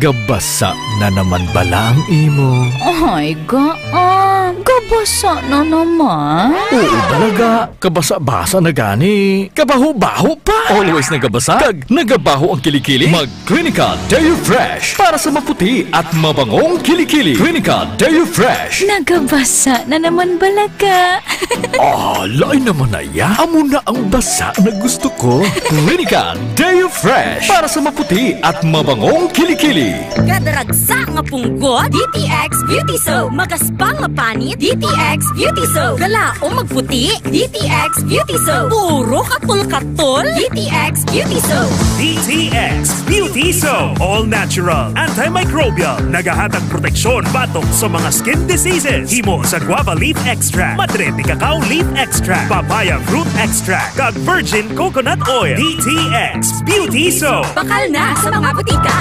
Gabasa na naman bala ang imo. Ay, gabasa na naman. Oo balaga, kabasa-basa na gani. Kabaho-baho pa. Always nagabasa, kag nagabaho ang kilikili. Mag-Clinica Deo Fresh para sa maputi at mabangong kilikili. Clinica Deo Fresh. Nagabasa na naman balaga. Lain naman na ya. Amo na ang basa na gusto ko. Clinica Deo Fresh para sa maputi at mabangong kilikili. Kadaragsa nga punggo, DTX Beauty Soap. Magaspang nga panit, DTX Beauty Soap. Galao magputi, DTX Beauty Soap. Puro katul-katul, DTX Beauty Soap. DTX Beauty Soap. All natural, antimicrobial, nagahatag proteksyon batok sa mga skin diseases. Himo sa guava leaf extract, madre de cacao leaf extract, papaya fruit extract, kag virgin coconut oil. DTX Beauty Soap. Bakal na sa mga butika.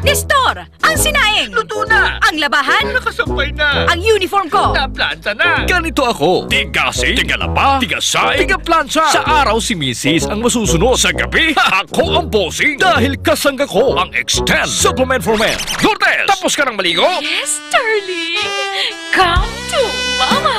Nestor, ang sinaing! Luto na! Ang labahan! Nakasampay na! Ang uniform ko! Naplanta na! Ganito ako. Tigasing, tigalaba, tigasay, tigaplansya. Sa araw si Mrs. ang masusunod. Sa gabi, ako ang bossing. Dahil kasangga ko Ang Extend Supplement for Men. Lourdes! Tapos ka ng maligo? Yes, darling. Come to Mama.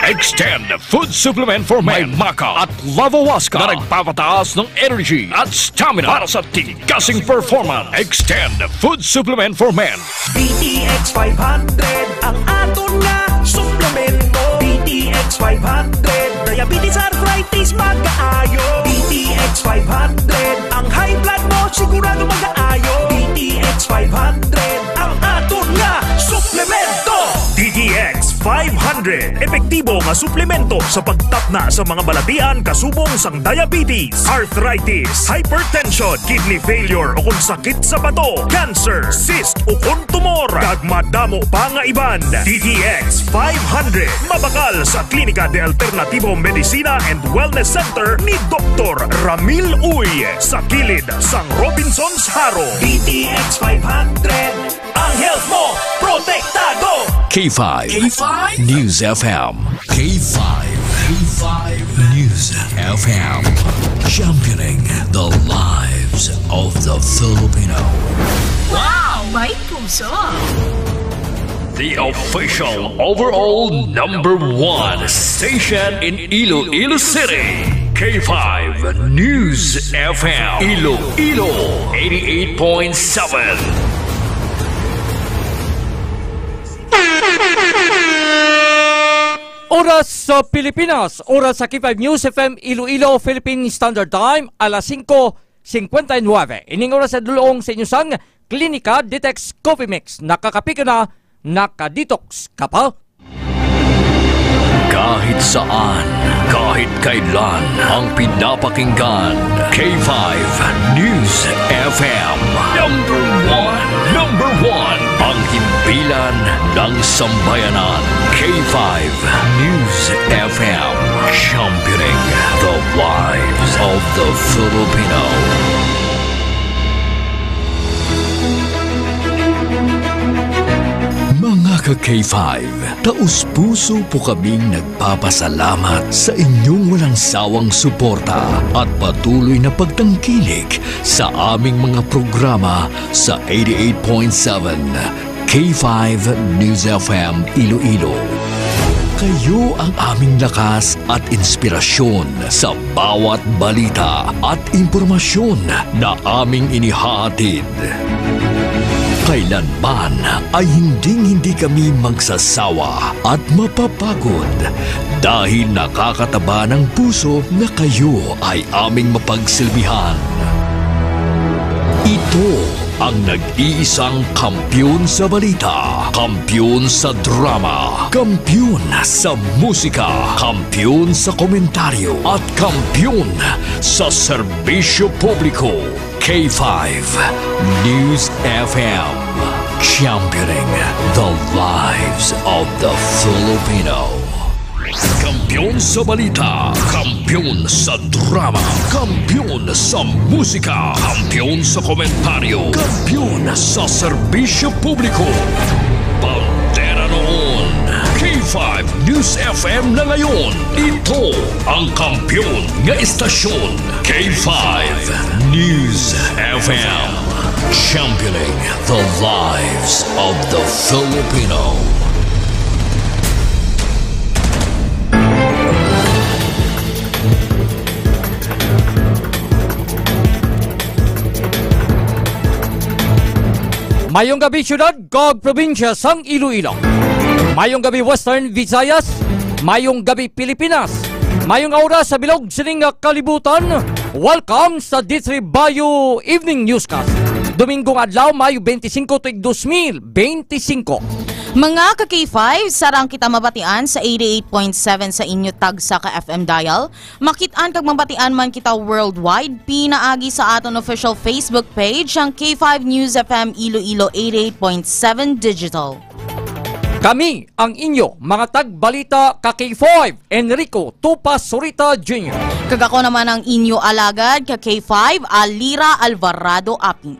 Extend Food Supplement for Men. May Maka at Lavawaska Na nagpapataas ng energy at stamina para sa tigasing performance. Extend Food Supplement for Men. BTX 500 ang aton nga suplemento. BTX 500 diabetes arthritis magkaayo. BTX 500 ang high blood mo sigurado magkaayo. BTX 500 ang aton nga suplemento. DTX 500 epektibo nga suplemento sa pagtapna sa mga balatian kasubong sang diabetes, arthritis, hypertension, kidney failure o kung sakit sa bato, cancer, cyst o kung tumor, kag madamo pa nga iban. DTX 500 mabakal sa Klinika de Alternativo Medicina and Wellness Center ni Dr. Ramil Uy sa kilid sang Robinson's Haro. DTX 500 ang health mo protektado. K5 News FM. K5 News FM. Championing the lives of the Filipino. Wow, may puso. The official overall #1 station in Iloilo City. K5 News FM. Iloilo 88.7. Oras sa Pilipinas, oras sa K5 News FM Iloilo Philippine Standard Time, alas 5:59. Ining oras sa dulong sa inyong sang Klinika Detox Coffee Mix. Nakakapika na, nakadetox ka pa? Kahit saan, kahit kailan, ang pinapakinggan. K5 News FM. Number one. Ang himpilan ng sambayanan. K5 News FM. Championing the lives of the Filipino. Mga ka-K5, taus-puso po kaming nagpapasalamat sa inyong walang sawang suporta at patuloy na pagtangkilik sa aming mga programa sa 88.7 K5 News FM Iloilo. Kayo ang aming lakas at inspirasyon sa bawat balita at impormasyon na aming inihahatid. Kailanman ay hindi kami magsasawa at mapapagod dahil nakakataba ng puso na kayo ay aming mapagsilbihan. Ito ang nag-iisang kampiyon sa balita, kampiyon sa drama, kampiyon sa musika, kampiyon sa komentaryo, at kampiyon sa serbisyo publiko. K5 News FM, championing the lives of the Filipino. Kampiyon sa balita, kampiyon sa drama, kampiyon sa musika, kampiyon sa komentaryo, kampiyon sa serbisyo publiko. Pantera noon, K5 K5 News FM na ngayon. Ito ang kampyon nga istasyon. K5 News FM. Championing the lives of the Filipino. Mayong gabi syudad, kag probinsya sang Iloilo. Mayong gabi Western Visayas. Mayong gabi Pilipinas. Mayong oras sa bilog sining kalibutan. Welcome sa D3 Bayo Evening Newscast. Domingong adlaw, Mayo 25 tuig 2025. Mga ka-K5, sarang kita mabatian sa 88.7 sa inyo tag sa ka-FM dial. Makitaan kag mabatian man kita worldwide, pinaagi sa aton official Facebook page ang K5 News FM Iloilo 88.7 Digital. Kami ang inyo, mga tagbalita ka-K5, Enrico Tupas Surita Jr. Kag ako naman ang inyo alagad ka-K5, Alira Alvarado Aping.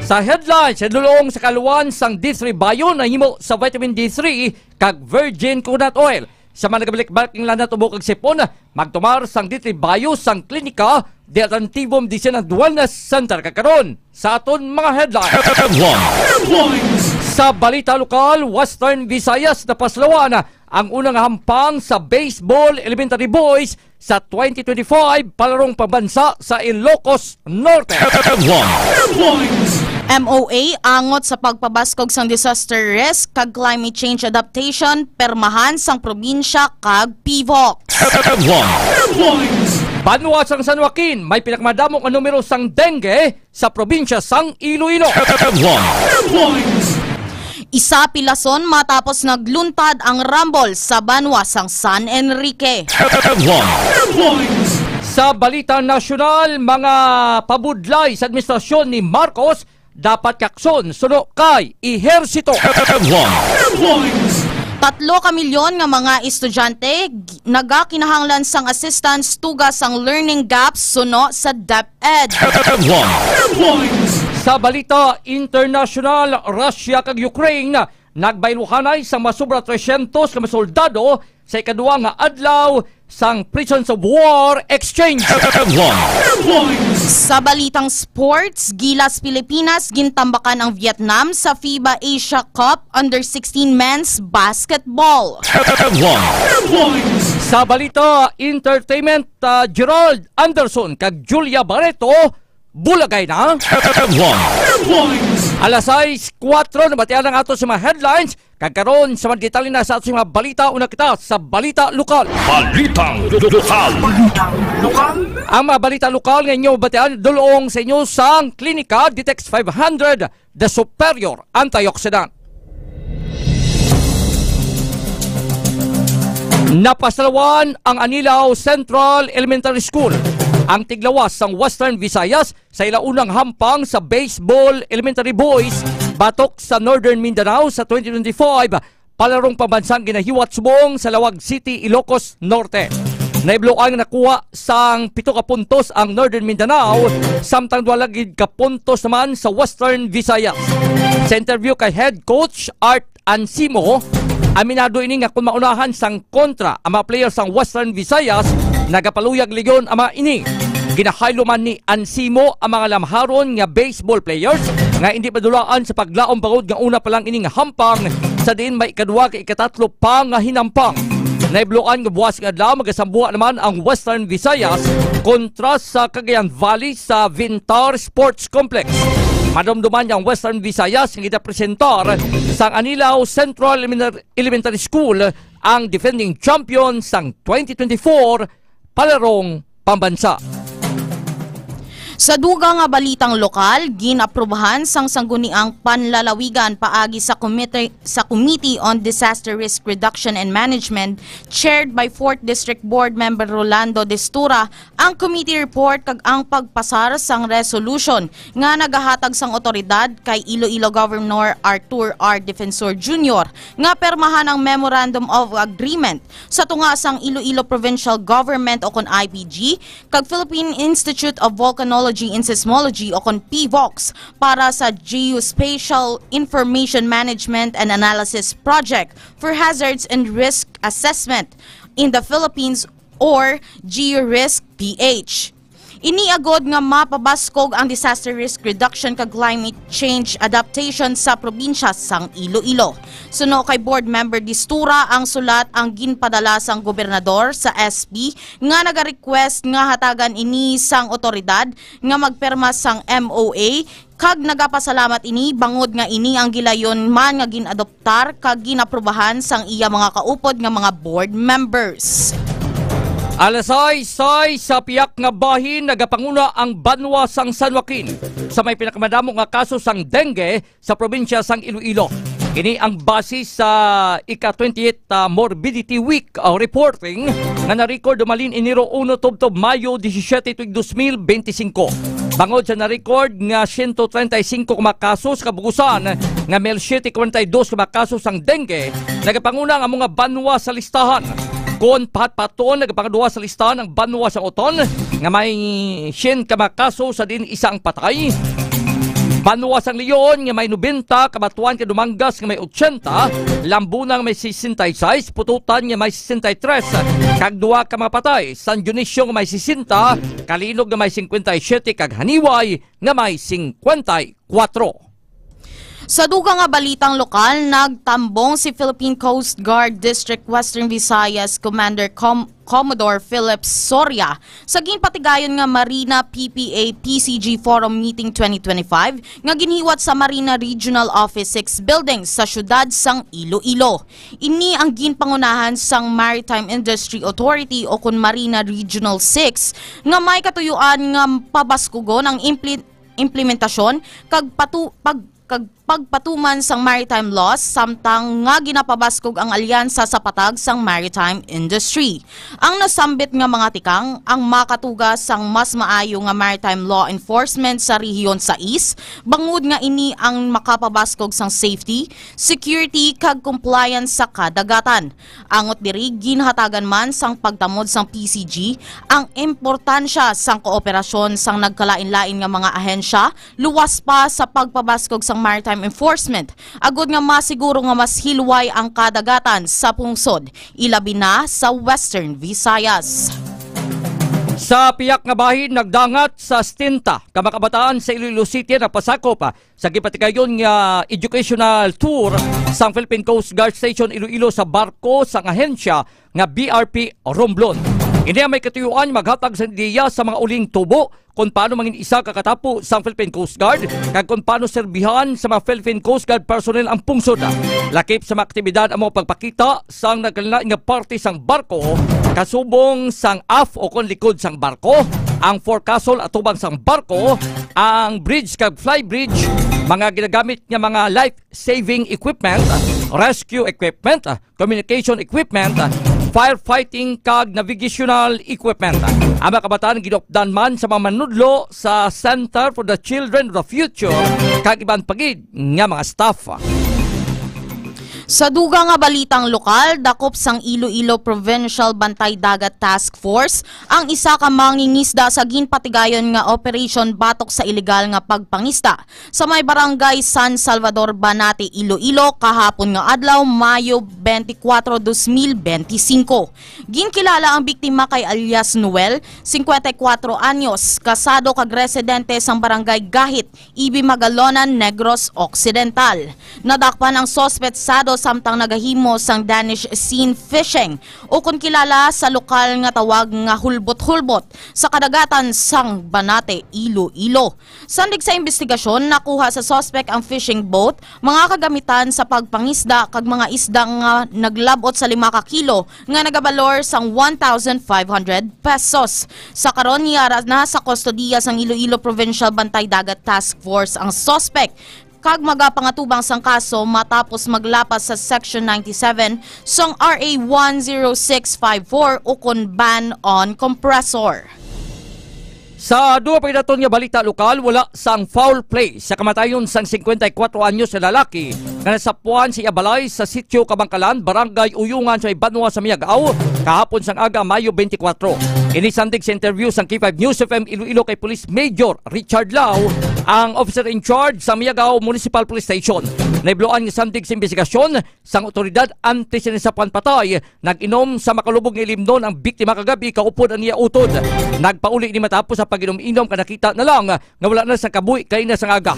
Sa headlines, edulong sa kaluan sang D3 Bayo na himo sa vitamin D3 kag virgin coconut oil. Sa mga nagabalik-balik ng lanat ubok kag sipon, magtumar sang D3 Bayo sang klinika de Atlantivum Vision and Wellness Center kakaron sa aton mga headlines. Sa balita lokal, Western Visayas na paslawan ang unang hampang sa baseball elementary boys sa 2025 palarong pambansa sa Ilocos Norte. MOA angot sa pagpabaskog sang disaster risk kag climate change adaptation permahan sang probinsya kag PIVOC. Banwa sang San Joaquin may pinakamadamong ang numero sang dengue sa probinsya sang Iloilo. Isa pilason matapos nagluntad ang rumble sa banwa sang San Enrique. Sa balita nasyonal, mga pabudlay sa administrasyon ni Marcos dapat kakson suno kay ehersito. 3 milyon nga mga estudyante nagakinahanglan sang assistance tugas ang learning gaps suno sa DepEd. Sa balita international, Russia kag Ukraine nagbayluhanay sang masubra 300 ka mga soldado sa ikaduwa nga adlaw sang prisons of war exchange. Sa balitang sports, Gilas Pilipinas gintambakan ang Vietnam sa FIBA Asia Cup Under-16 Men's Basketball. Sa balita entertainment, Gerald Anderson kag Julia Barreto bulagay na. Alas 6:04 na batian ang ato sa mga headlines. Kagkaroon sa mga detalye na sa ato sa mga balita. Una kita sa balita lokal. Balitang lokal. Ang mga balita lokal nga inyo batian dulong sa inyo sang klinika Ditex 500 The Superior Antioxidant. Napasalawan ang Anilaw Central Elementary School ang tiglawas sang Western Visayas sa ilaunang hampang sa baseball elementary boys batok sa Northern Mindanao sa 2025 palarong pambansang ginahiwat subong sa Lawag City, Ilocos Norte. Naibloang nakuha sang 7 ka puntos ang Northern Mindanao samtang 2 ka puntos naman sa Western Visayas. Sa interview kay head coach Art Ansimo, aminado ini nga kung maunahan sang kontra ang mga players sang Western Visayas, nagapaluyag ligon ang mga ini. Ginahaylo man ni Ansimo ang mga lamharon nga baseball players nga hindi padulaan sa paglaom bangod nga una pa lang ining hampang sa diin may ikadwa kay ikatatlo pa nga hinampang. Naibloan nga buwas nga adlaw magasambuha naman ang Western Visayas kontra sa Cagayan Valley sa Vintar Sports Complex. Madumduman ang Western Visayas nga gitapresentar sa Anilaw Central Elementary School ang defending champion sang 2024 palarong pambansa. Sa duga nga balitang lokal, ginaprubahan sang sangguniang panlalawigan paagi sa Committee on Disaster Risk Reduction and Management chaired by 4th District Board Member Rolando Destura ang committee report kag ang pagpasar sang resolution nga nagahatag sang otoridad kay Iloilo Governor Arthur R. Defensor Jr. nga permahan ang Memorandum of Agreement sa tunga sang Iloilo Provincial Government o kon IPG kag Philippine Institute of Volcanology Hydrology and Seismology o kon PVOX para sa Geospatial Information Management and Analysis Project for Hazards and Risk Assessment in the Philippines or GeoRisk-PH. Iniagod nga mapabaskog ang disaster risk reduction kag climate change adaptation sa probinsya sang Iloilo. Suno kay board member Distura ang sulat ang ginpadala sang gobernador sa SP nga naga-request nga hatagan ini sang otoridad nga magperma sang MOA kag nagapasalamat ini bangod nga ini ang gilayon man nga ginadoptar kag ginaprubahan sang iya mga kaupod nga mga board members. Alasay sa piyak nga bahin nagapanguna ang banwa sang San Joaquin sa may pinakamadamo nga kaso sang dengue sa probinsya sang Iloilo. Ini ang base sa ika-28 Morbidity Week reporting nga na-record dumalin Enero 1 tubtob Mayo 17 tuig 2025. Bangod sa na-record nga 135 kumakaso sa kabugusan nga 742 kumakaso sang dengue, nagapanguna ang mga banwa sa listahan. Kung paton nagpangaduwa sa listahan ng banwa sa Oton nga may 100 kamakaso sa din isang patay. Banwa sang Leon nga may 90, Kabatuan Dumangas nga may 80, Lambunang may 66, Pututan nga may 63, kag duwa ka mga patay, San Dionisio nga may 60, Kalinog nga may 57, kag Haniway nga may 54. Sa duga nga balitang lokal, nagtambong si Philippine Coast Guard District Western Visayas Commander Commodore Philip Soria sa ginpatigayon nga Marina PPA PCG Forum Meeting 2025 nga ginhiwat sa Marina Regional Office 6 Building sa syudad sang Iloilo. Ini ang ginpangunahan sang Maritime Industry Authority o kun Marina Regional 6 nga may katuyuan nga pabaskugon ang implementasyon kag pagpatuman sang maritime laws samtang nga ginapabaskog ang alyansa sa patag sang maritime industry. Ang nasambit nga mga tikang ang makatugas sang mas maayo nga maritime law enforcement sa rehiyon sa East, bangod nga ini ang makapabaskog sang safety, security kag compliance sa kadagatan. Angot diri ginhatagan man sang pagtamod sang PCG ang importansya sang kooperasyon sang nagkalain-lain nga mga ahensya luwas pa sa pagpabaskog sang maritime enforcement, agud nga masiguro nga mas hilway ang kadagatan sa pungsod, ilabi na sa Western Visayas. Sa piyak nga bahin nagdangat sa Stinta, kamakabataan sa Iloilo City na pasakop sa gipatigayon nga educational tour sang Philippine Coast Guard Station Iloilo sa barko sang ahensya nga BRP Romblon. Ini ang may katuyuan maghatag sa ideya sa mga uling tubo kung paano mangin isa kakatapo sang Philippine Coast Guard kag kung paano serbihan sa mga Philippine Coast Guard personnel ang pungsod. Lakip sa mga aktibidad ang mga pagpakita sang nagkalain nga parte sang barko, kasubong sang aft o kon likod sang barko, ang forecastle at tubang sang barko, ang bridge kag fly bridge, mga ginagamit nga mga life-saving equipment, rescue equipment, communication equipment, firefighting kag navigational equipment. Ang mga kabataan ginopdan man sa mga manudlo sa Center for the Children of the Future kag ibang pagid nga mga staff. Sa duga nga balitang lokal, dakop sang Iloilo Provincial Bantay Dagat Task Force ang isa ka mangingisda sa ginpatigayon nga Operation Batok sa Ilegal nga Pagpangista sa may barangay San Salvador, Banate, Iloilo kahapon nga adlaw Mayo 24, 2025. Ginkilala ang biktima kay alias Noel, 54 anyos, kasado kag residente sang barangay Gahit, Ibi Magalonan, Negros Occidental. Nadakpan ang sospet sado samtang nagahimo sang Danish scene fishing o kung kilala sa lokal nga tawag nga hulbot-hulbot sa kadagatan sang Banate, Iloilo. Sandig sa investigasyon, nakuha sa suspect ang fishing boat, mga kagamitan sa pagpangisda kag mga isda nga naglabot sa 5 ka kilo nga nagabalor sang 1,500 pesos. Sa karon niya na sa kustodiya sang Iloilo Provincial Bantay Dagat Task Force ang suspect kag magapangatubang sang kaso matapos maglapas sa Section 97 sang RA 10654 o kon ban on compressor. Sa duwa pa naton nga balita lokal, wala sang foul play sa kamatayon sang 54 anyos na lalaki na nasapuan si Abalay sa sitio Kabangkalan, Barangay Uyungan sa Banwa sa Miagaw, kahapon sang aga Mayo 24. Inisandig sa interview sang K5 News FM Iloilo kay Police Major Richard Lau, ang officer in charge sa Miagaw Municipal Police Station. Naibloan nga sandig sa investigasyon sang otoridad antes sa nisapuan patay, nag-inom sa makalubog nga ilimnon ang biktima kagabi kaupod ang iya utod. Nagpauli ni matapos sa pag-inom-inom kanakita na lang nga wala na sa kabuhi kay na sang aga.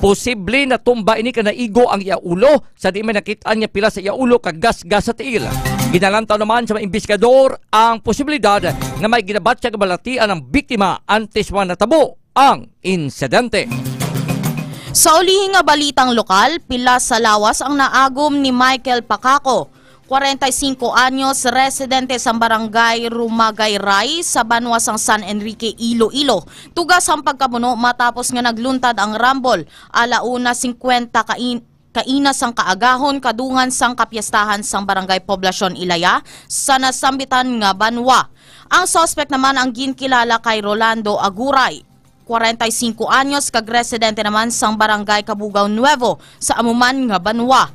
Posible na tumba ini kanaigo ang iya ulo sa di may nakitaan niya pila sa iya ulo kagas-gas sa tiil. Ginalantaw naman sa mga investigador ang posibilidad na may ginabat siya kabalatian ng biktima antes man natabo ang insidente. Sa ulihing nga balitang lokal, pila sa lawas ang naagom ni Michael Pacako, 45 anyos, residente sa barangay Rumagayray sa Banwa sang San Enrique, Iloilo. Tugas ang pagkabuno matapos nga nagluntad ang rambol, 1:50 kainas ang kaagahon kadungan sang kapyastahan sang barangay Poblasyon Ilaya sa nasambitan nga Banwa. Ang suspect naman ang ginkilala kay Rolando Aguray, 45 anyos, kag-residente naman sang barangay Kabugaw Nuevo sa Amuman nga Banwa.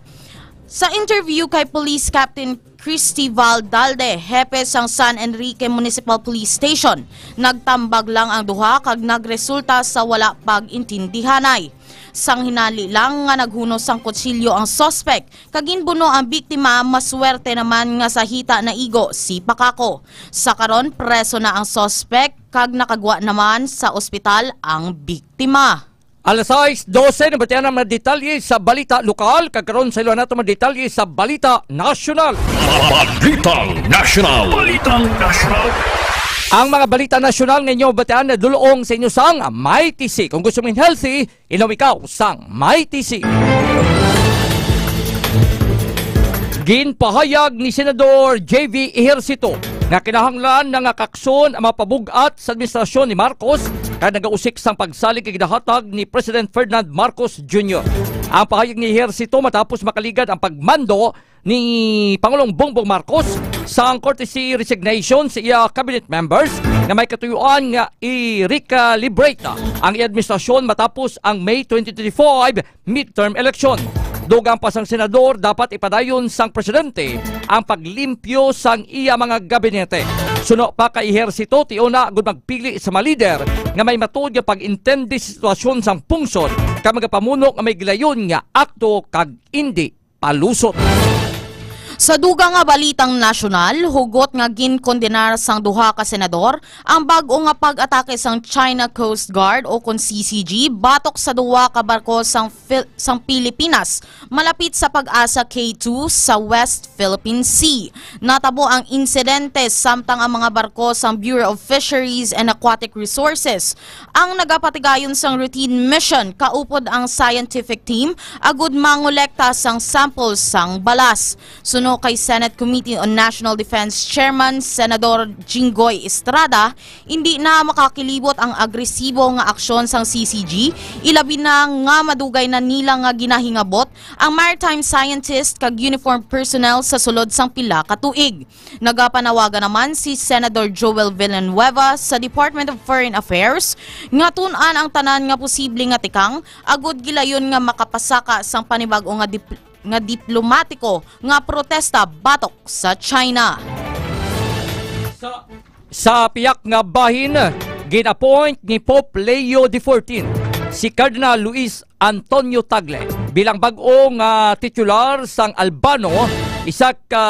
Sa interview kay Police Captain Christy Valdalde, hepe sang San Enrique Municipal Police Station, nagtambag lang ang duha kag nagresulta sa wala pag-intindihanay. Sang hinali lang nga naghunos sang kutsilyo ang suspect, kaginbuno ang biktima, maswerte naman nga sa hita na igo si Pacako. Sa karon preso na ang suspect kag nakagwa naman sa ospital ang biktima. Alas 6:12 na batian ang mga detalye sa balita lokal, kagkaroon sa ilo nato mga detalye sa balita nasyonal. Balitang National. Balitang National. Ang mga balita nasyonal ngayon batian na dulong sa inyo sang May TC. Kung gusto mong healthy, ilaw ikaw sang May TC. Ginpahayag ni Senador J.V. Ejercito na kinahanglan na nga kakson ang mapabugat sa administrasyon ni Marcos kaya nagausik sang pagsalig kay gidahatag ni President Ferdinand Marcos Jr. Ang pahayag ni Ejercito matapos makaligad ang pagmando ni Pangulong Bongbong Marcos sa courtesy resignation sa iya cabinet members na may katuyuan nga i-recalibrate ang administrasyon matapos ang May 2025 midterm election. Dugang pa sang senador dapat ipadayon sang presidente ang paglimpyo sang iya mga gabinete. Suno pa kay Ejercito tiuna gud magpili sa mga lider nga may matuod nga pag-intindi sa sitwasyon sang pungsod kag magapamuno nga may gilayon nga akto kag indi palusot. Sa duga nga balitang nasyonal, hugot nga ginkondenar sang duha ka senador ang bag-o nga pag-atake sang China Coast Guard o kon CCG batok sa duha ka barko sang Pilipinas malapit sa Pag-asa K2 sa West Philippine Sea. Natabo ang insidente samtang ang mga barko sang Bureau of Fisheries and Aquatic Resources ang nagapatigayon sang routine mission kaupod ang scientific team agud mangolekta sang samples sang balas. Suno kay Senate Committee on National Defense Chairman Senador Jinggoy Estrada, hindi na makakilibot ang agresibo nga aksyon sang CCG, ilabi na nga madugay na nila nga ginahingabot ang maritime scientist kag uniformed personnel sa sulod sang pila ka tuig. Nagapanawagan naman si Senator Joel Villanueva sa Department of Foreign Affairs nga tun-an ang tanan nga posible nga tikang agud gilayon nga makapasaka sang panibag-o nga diplomatiko nga protesta batok sa China. Sa piyak nga bahin, gin-appoint ni Pope Leo XIV si Cardinal Luis Antonio Tagle bilang bag-o nga titular sang Albano, isa ka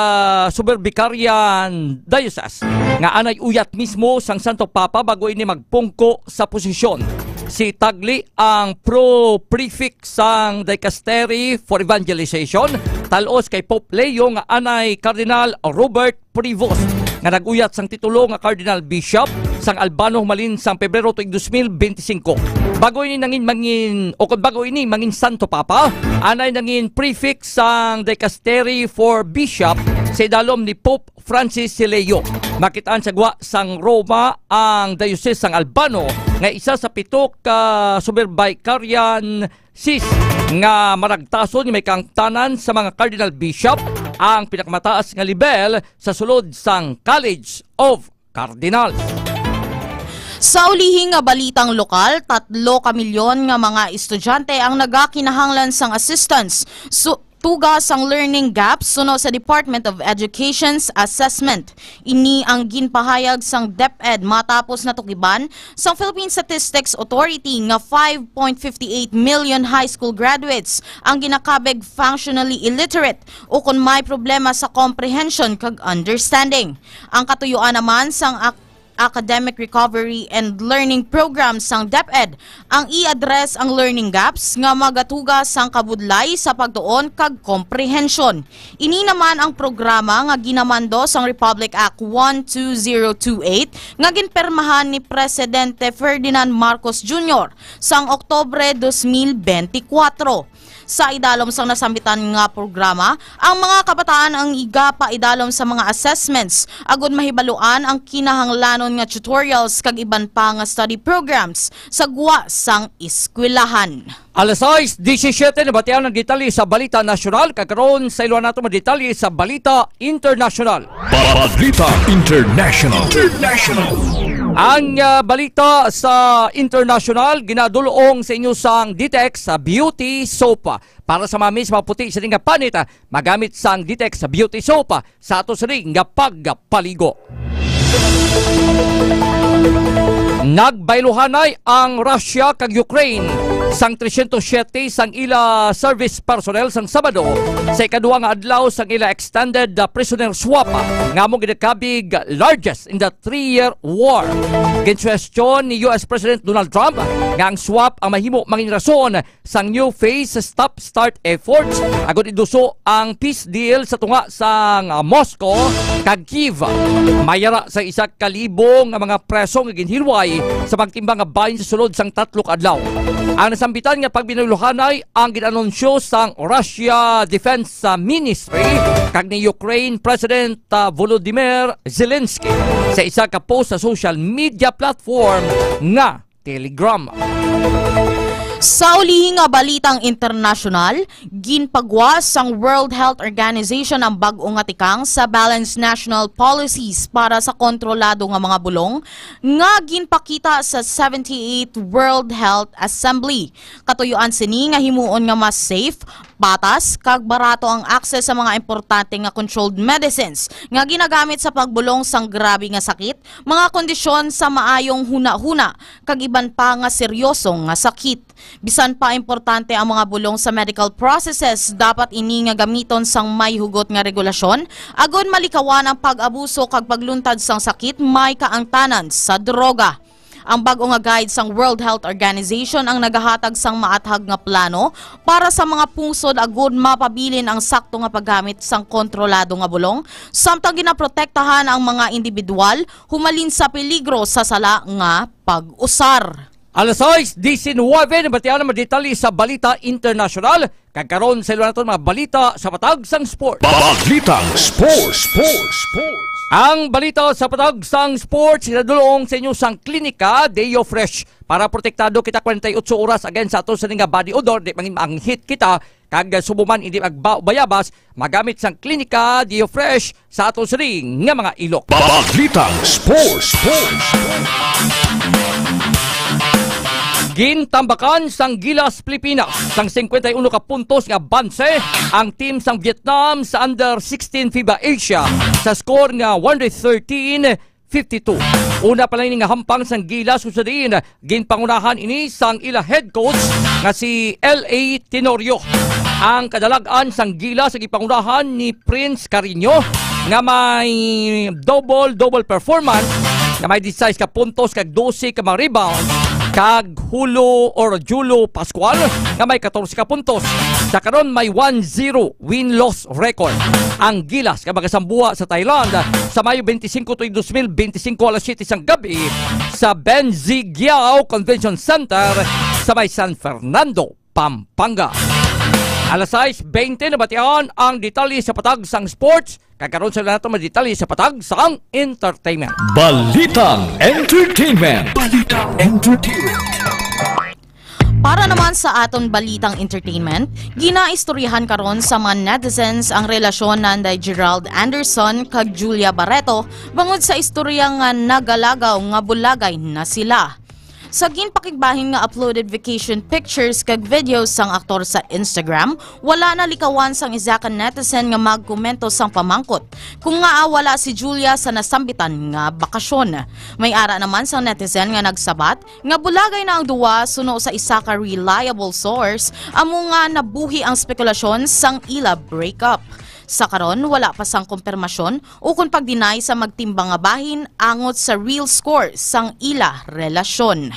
suberbicarian diocese nga anay uyat mismo sang Santo Papa bago ini magpungko sa posisyon. Si Tagle ang pro-prefect sang Dicastery for Evangelization, talos kay Pope Leo nga anay Cardinal Robert Prevost nga naguyat sang titulo nga Cardinal Bishop sang Albano humalin sang Pebrero tuig 2025. Bago ini mangin Santo Papa, anay nangin prefect sang Dicastery for Bishop sa idalom ni Pope Francis Leo. Makitaan sa gwa sang Roma ang Diocese sang Albano nga isa sa 7 ka suberbicarian sis nga maragtason may kangtanan sa mga Cardinal Bishop ang pinakamataas nga level sa sulod sang College of Cardinals. Sa ulihing nga balitang lokal, 3 kamilyon nga mga estudyante ang nagakinahanglan sang assistance. Tugas ang learning gaps suno sa Department of Education's assessment. Ini ang ginpahayag sang DepEd matapos natukiban sang Philippine Statistics Authority nga 5.58 million high school graduates ang ginakabeg functionally illiterate o kung may problema sa comprehension kag understanding. Ang katuyuan naman sang Academic Recovery and Learning Program sang DepEd ang i-address ang learning gaps nga magatugas sang kabudlay sa pagtuon kag comprehension. Ini naman ang programa nga ginamando sang Republic Act 12028 nga ginpermahan ni Presidente Ferdinand Marcos Jr. sang Oktubre 2024. Sa idalom sang nasambitan nga programa, ang mga kabataan ang igapa idalom sa mga assessments agud mahibaluan ang kinahanglanon nga tutorials kag iban pa nga study programs sa guwa sang eskwelahan. Alas 6:17 na batian ng detalye sa Balita Nasyonal. Kakaroon sa iluan nato detalye sa Balita International. Balita International. Ang balita sa international, ginadulong sa inyo sang Ditex sa Beauty Soap. Para sa mga miss maputi sa nga panit, magamit sang Ditex sa Beauty Soap sa ato sa nga pagpaligo. Nagbailuhanay ang Russia kag Ukraine sang 307 sang ila service personnel sang Sabado sa ikaduha nga adlaw sang ila extended prisoner swap nga mo ginakabig largest in the 3-year war. Ginsuwestiyon ni US President Donald Trump nga ang swap ang mahimo mangin rason sang new phase stop-start efforts agud iduso ang peace deal sa tunga sang Moscow kag Kyiv. Mayara sa 1,000 nga mga preso nga ginhilway sa pagtimbang nga bahin sa sulod sang 3 adlaw. Ang nasambitan nga pagbinuluhanay ang ginanunsyo sang Russia Defense Ministry kag ni Ukraine President Volodymyr Zelensky sa isa ka post sa social media platform nga Telegram. Sa ulihing nga balitang internasyonal, ginpagwas sang World Health Organization ang bag-o nga tikang sa balanced national policies para sa kontrolado nga mga bulong nga ginpakita sa 78th World Health Assembly. Katuyuan sini nga himuon nga mas safe, patas, kag barato ang access sa mga importante nga controlled medicines nga ginagamit sa pagbulong sang grabe nga sakit, mga kondisyon sa maayong huna-huna, kag iban pa nga seryoso nga sakit. Bisan pa importante ang mga bulong sa medical processes, dapat ini nga gamiton sang may hugot nga regulasyon, agon malikawan ang pag-abuso kag pagluntad sang sakit may kaangtanan sa droga. Ang bag-o nga guide sang World Health Organization ang nagahatag sang maathag nga plano para sa mga pungsod agud mapabilin ang sakto nga paggamit sang kontrolado nga bulong, samtang ginaprotektahan ang mga individual humalin sa peligro sa sala nga pag-usar. Alas 6:19 na batian ang detalye sa Balita International. Kagkaroon sa iluan natin mga balita sa patag sang sport. Balitang Sports. Ang balita sa patag sang sports sinadulong sa inyo sang klinika Deo Fresh para protektado kita 48 oras against sa ato sa nga body odor di mangin manghit kita kag subuman hindi magbayabas magamit sang klinika Deo Fresh sa ato sa nga mga ilok. Balitang Sports. Gintambakan sang Gilas Pilipinas sang 51 ka puntos nga banse ang team sang Vietnam sa Under-16 FIBA Asia sa score nga 113-52. Una pa lang nga hampang sang Gilas susadin ginpangunahan ini sang ila head coach nga si L.A. Tenorio. Ang kadalagan sang Gilas sa gipangunahan ni Prince Carino nga may double performance nga may 16 ka puntos kag 12 ka mga rebound kag Julio Pascual nga may 14 ka puntos. Sa karon may 1-0 win-loss record ang Gilas nga magasambuha sa Thailand sa Mayo 25 tuig 2025 alas 7 sang gabi sa Benzigiao Convention Center sa may San Fernando, Pampanga. Alas 6:20 na batian ang detalye sa patag sang sports. Kakaroon sa nato mga detalye sa patag sang entertainment. Balitang Entertainment. Para naman sa aton balitang entertainment, ginaistoryahan karon sa mga netizens ang relasyon nanday Gerald Anderson kag Julia Barreto bangod sa istorya nga nagalagaw nga bulagay na sila. Sa ginpakigbahin nga uploaded vacation pictures kag videos sang aktor sa Instagram, wala na likawan sang isa ka netizen nga magkomento sang pamangkot kung nga wala si Julia sa nasambitan nga bakasyon. May ara naman sang netizen nga nagsabat nga bulagay na ang duwa suno sa isa ka reliable source amo nga nabuhi ang spekulasyon sang ila breakup. Sa karon wala pa sang kumpirmasyon o kung pag-deny sa magtimbang nga bahin angot sa real score sang ila relasyon.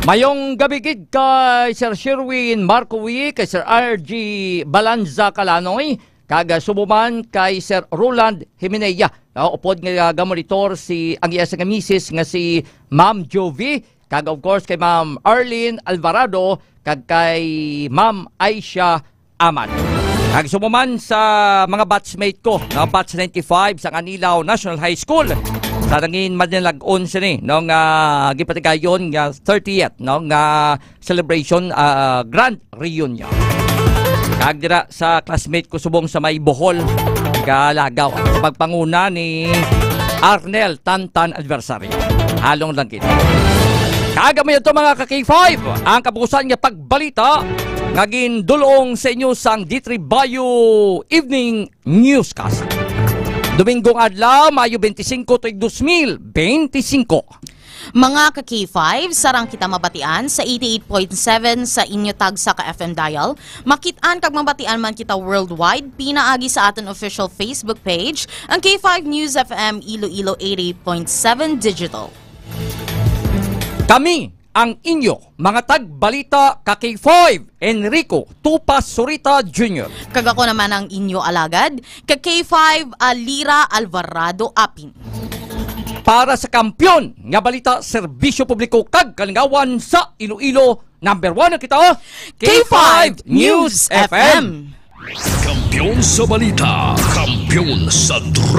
Mayong gabi gid kay Sir Sherwin Marcowi, kay Sir RG Balanza Calanoy, kag subuman kay Sir Roland Jimenea. Upod nga gamonitor si ang iya nga misis nga si Ma'am Jovi, kag of course kay Ma'am Arlene Alvarado, kag kay Ma'am Aisha Aman. Kag sumuman sa mga batchmate ko, na batch 95 sa Anilaw National High School. Sa nangin Manilag-on siya ni, nung gipatigayon nga 30th, nung celebration grand reunion. Kag dira sa classmate ko subong sa May Bohol, Galagaw. Sa pagpanguna ni Arnel Tantan Adversary. Halong lang kita. Kagamay ito mga ka-K5, ang kabukusan nga pagbalita nga gindulong sa inyo sang D3 Bayo Evening Newscast. Domingong adlaw, Mayo 25 tuig 2025. Mga ka-K5, sarang kita mabatian sa 88.7 sa inyo tag sa ka-FM dial. Makitaan kag mabatian man kita worldwide, pinaagi sa aton official Facebook page, ang K5 News FM Iloilo 88.7 Digital. Kami ang inyo, mga tagbalita ka-K5, Enrico Tupas Surita Jr. Kag ako naman ang inyo alagad, ka-K5 Alira Alvarado Apin. Para sa kampyon nga balita, serbisyo publiko kag kalingawan sa Iloilo, number 1 na kita, K5 News FM. Kampiyon sa balita, kampiyon sa drama.